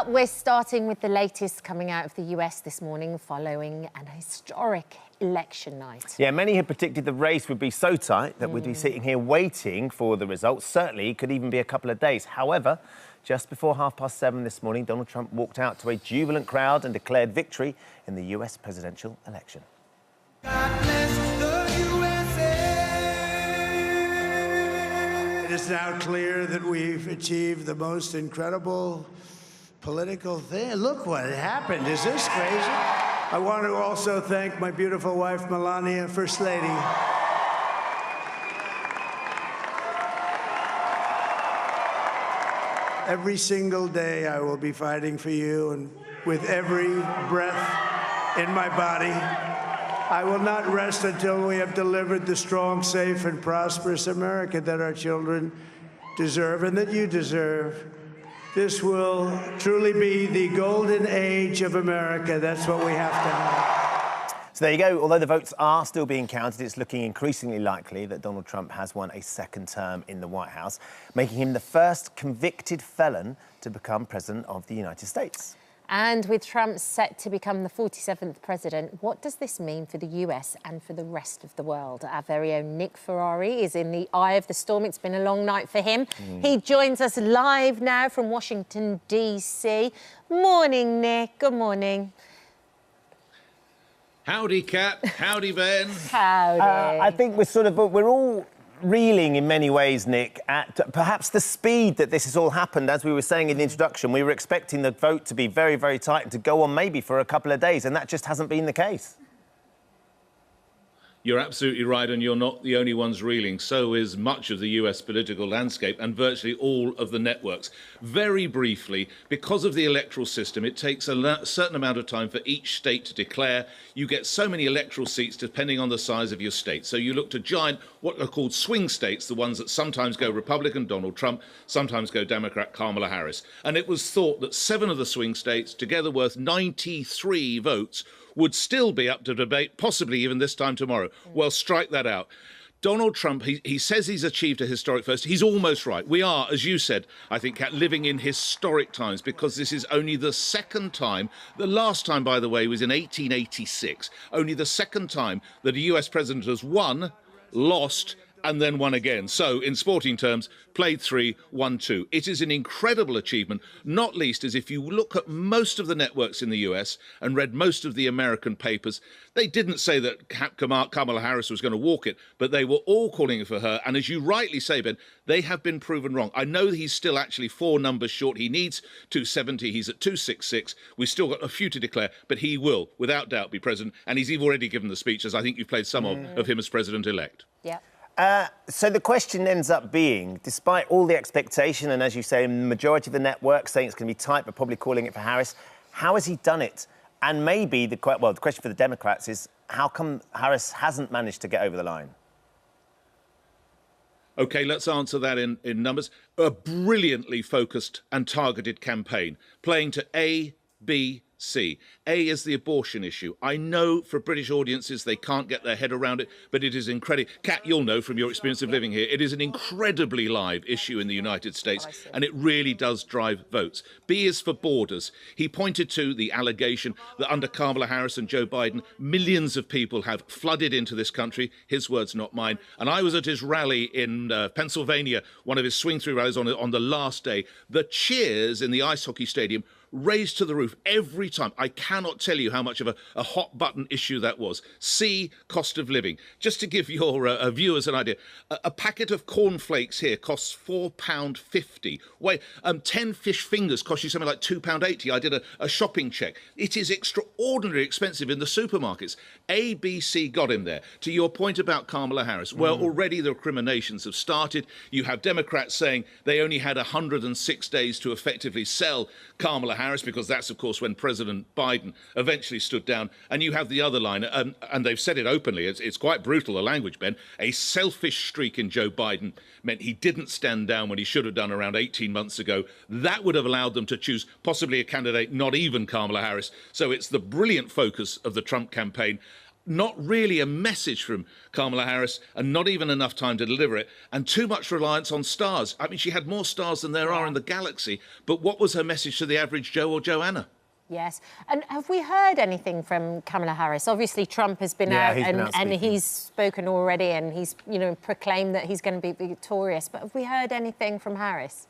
But we're starting with the latest coming out of the US this morning following an historic election night. Yeah, many had predicted the race would be so tight that we'd be sitting here waiting for the results. Certainly, it could even be a couple of days. However, just before 7:30 this morning, Donald Trump walked out to a jubilant crowd and declared victory in the US presidential election. God bless the USA. It is now clear that we've achieved the most incredible political thing. Look what happened. Is this crazy? I want to also thank my beautiful wife, Melania, First Lady. Every single day I will be fighting for you, and with every breath in my body, I will not rest until we have delivered the strong, safe, and prosperous America that our children deserve and that you deserve. This will truly be the golden age of America. That's what we have to have. So there you go. Although the votes are still being counted, it's looking increasingly likely that Donald Trump has won a second term in the White House, making him the first convicted felon to become president of the United States. And with Trump set to become the 47th president, what does this mean for the US and for the rest of the world? Our very own Nick Ferrari is in the eye of the storm. It's been a long night for him. He joins us live now from Washington, D.C. Morning, Nick. Good morning. Howdy, Kat. Howdy, Ben. Howdy. I think we're all reeling in many ways, Nick, at perhaps the speed that this has all happened. As we were saying in the introduction, we were expecting the vote to be very, very tight and to go on maybe for a couple of days, and that just hasn't been the case. You're absolutely right, and you're not the only ones reeling. So is much of the US political landscape and virtually all of the networks. Very briefly, because of the electoral system, it takes a certain amount of time for each state to declare. You get so many electoral seats depending on the size of your state. So you look to giant, what are called swing states, the ones that sometimes go Republican, Donald Trump, sometimes go Democrat, Kamala Harris. And it was thought that 7 of the swing states, together worth 93 votes, would still be up to debate, possibly even this time tomorrow. Well, strike that out. Donald Trump, he says he's achieved a historic first. He's almost right. We are, as you said, I think, Kat, living in historic times because this is only the second time. The last time, by the way, was in 1886. Only the second time that a US president has won, lost, and then won again. So, in sporting terms, played 3, won 2. It is an incredible achievement, not least as if you look at most of the networks in the US and read most of the American papers, they didn't say that Kamala Harris was going to walk it, but they were all calling for her. And as you rightly say, Ben, they have been proven wrong. I know he's still actually 4 numbers short. He needs 270. He's at 266. We've still got a few to declare, but he will, without doubt, be president. And he's already given the speech, as I think you've played some of him as president-elect. Yeah. So the question ends up being, despite all the expectation, and as you say, the majority of the networks saying it's going to be tight, but probably calling it for Harris, how has he done it? And maybe the question for the Democrats is, how come Harris hasn't managed to get over the line? OK, let's answer that in numbers. A brilliantly focused and targeted campaign, playing to A, B, C. A is the abortion issue. I know for British audiences they can't get their head around it, but it is incredible. Kat, you'll know from your experience of living here, it is an incredibly live issue in the United States, and it really does drive votes. B is for borders. He pointed to the allegation that under Kamala Harris and Joe Biden, millions of people have flooded into this country. His words, not mine. And I was at his rally in Pennsylvania, one of his swing-through rallies on the last day. The cheers in the ice hockey stadium raised to the roof every time. I cannot tell you how much of a hot button issue that was. C, cost of living. Just to give your viewers an idea, a packet of cornflakes here costs £4.50. Wait, 10 fish fingers cost you something like £2.80. I did a shopping check. It is extraordinarily expensive in the supermarkets. A, B, C got him there. To your point about Kamala Harris, well, already the recriminations have started. You have Democrats saying they only had 106 days to effectively sell Kamala Harris, because that's, of course, when President Biden eventually stood down. And you have the other line, and they've said it openly, it's quite brutal, the language, Ben. A selfish streak in Joe Biden meant he didn't stand down when he should have done around 18 months ago. That would have allowed them to choose possibly a candidate, not even Kamala Harris. So it's the brilliant focus of the Trump campaign. not really a message from Kamala Harris, and not even enough time to deliver it, and too much reliance on stars. I mean, she had more stars than there are in the galaxy, but what was her message to the average Joe or Joanna? Yes. And have we heard anything from Kamala Harris? Obviously, Trump has been out and he's spoken already, and he's, you know, proclaimed that he's going to be victorious. But have we heard anything from Harris?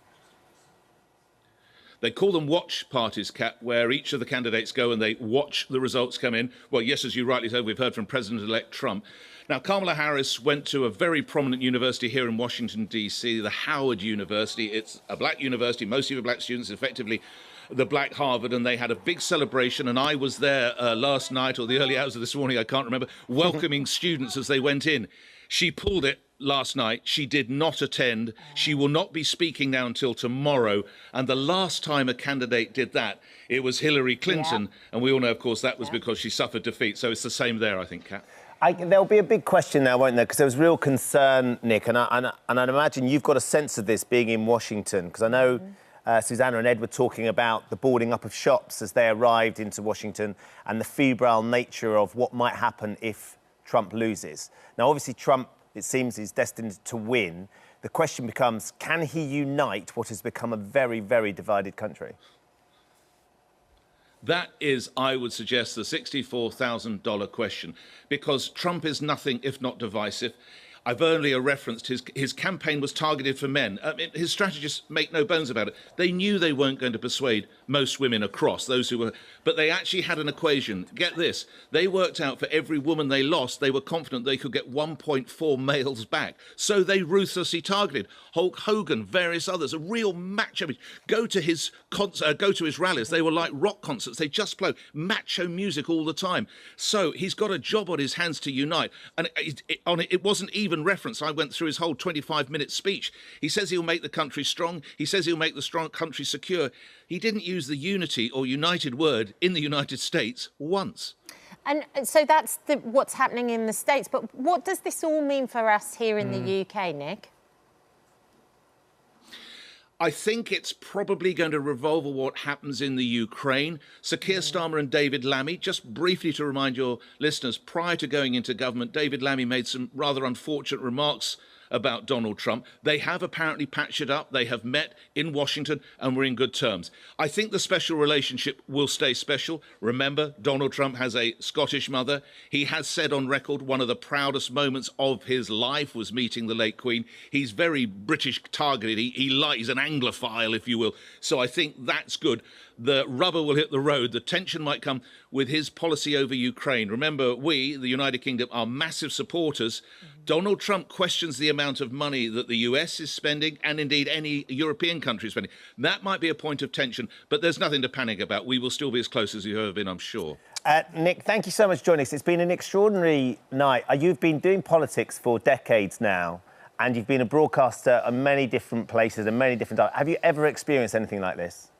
They call them watch parties, Kat, where each of the candidates go and they watch the results come in. Well, yes, as you rightly said, we've heard from President-elect Trump. Now, Kamala Harris went to a very prominent university here in Washington, D.C., the Howard University. It's a black university, mostly for black students, effectively the Black Harvard, and they had a big celebration, and I was there last night or the early hours of this morning, I can't remember, welcoming students as they went in. She pulled it last night. She did not attend. She will not be speaking now until tomorrow. And the last time a candidate did that, it was Hillary Clinton. And we all know, of course, that was because she suffered defeat. So it's the same there, I think, Kat. There'll be a big question now, won't there? Because there was real concern, Nick, and I'd imagine you've got a sense of this being in Washington, because I know Susanna and Ed were talking about the boarding up of shops as they arrived into Washington and the febrile nature of what might happen if Trump loses. Now, obviously, Trump, it seems, is destined to win. The question becomes, can he unite what has become a very, very divided country? That is, I would suggest, the $64,000 question, because Trump is nothing if not divisive. I've earlier referenced his campaign was targeted for men. His strategists make no bones about it. They knew they weren't going to persuade most women across, those who were... But they actually had an equation. Get this. They worked out for every woman they lost, they were confident they could get 1.4 males back. So they ruthlessly targeted Hulk Hogan, various others, a real macho. Go to his rallies. They were like rock concerts. They just play macho music all the time. So he's got a job on his hands to unite. And it wasn't even reference. I went through his whole 25-minute speech. He says he'll make the country strong. He says he'll make the strong country secure. He didn't use the unity or united word in the United States once. And so that's what's happening in the States. But what does this all mean for us here in the UK, Nick? I think it's probably going to revolve on what happens in the Ukraine. Sir Keir Starmer and David Lammy, just briefly to remind your listeners, prior to going into government, David Lammy made some rather unfortunate remarks about Donald Trump. They have apparently patched it up. They have met in Washington and were in good terms. I think the special relationship will stay special. Remember, Donald Trump has a Scottish mother. He has said on record one of the proudest moments of his life was meeting the late Queen. He's very British targeted. He's an Anglophile, if you will. So I think that's good. The rubber will hit the road. The tension might come with his policy over Ukraine. Remember, we, the United Kingdom, are massive supporters. Donald Trump questions the amount of money that the US is spending, and indeed any European country is spending. That might be a point of tension, but there's nothing to panic about. We will still be as close as you've ever been, I'm sure. Nick, thank you so much for joining us. It's been an extraordinary night. You've been doing politics for decades now, and you've been a broadcaster in many different places and many different times. Have you ever experienced anything like this?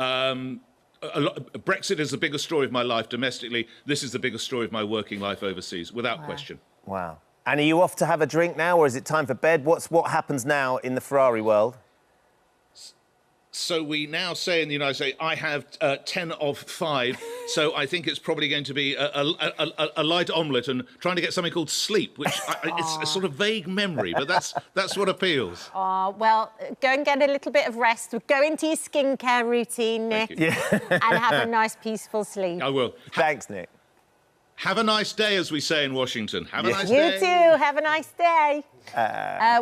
Brexit is the biggest story of my life domestically. This is the biggest story of my working life overseas, without question. Wow. And are you off to have a drink now, or is it time for bed? What happens now in the Ferrari world? So we now say in the United States, I have 10 of 5. So I think it's probably going to be a light omelette and trying to get something called sleep, which it's a sort of vague memory, but that's what appeals. Oh, well, go and get a little bit of rest. Go into your skincare routine, Nick, and have a nice, peaceful sleep. I will. Thanks, Nick. Have a nice day, as we say in Washington. Have a nice day. You too. Have a nice day.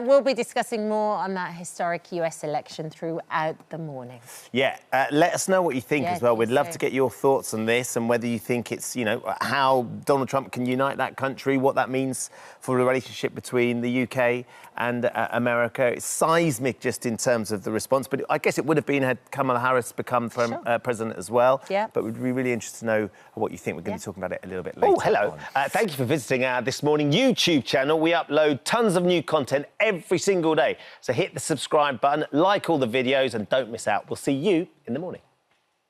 We'll be discussing more on that historic US election throughout the morning. Yeah, let us know what you think as well. We'd love to get your thoughts on this and whether you think it's, you know, how Donald Trump can unite that country, what that means for the relationship between the UK and America. It's seismic just in terms of the response, but I guess it would have been had Kamala Harris become president as well. Yeah. But we'd be really interested to know what you think. We're going to be talking about it a little bit later. Oh, hello. Thank you for visiting our This Morning YouTube channel. We upload tons of new content every single day. So hit the subscribe button, like all the videos, and don't miss out. We'll see you in the morning.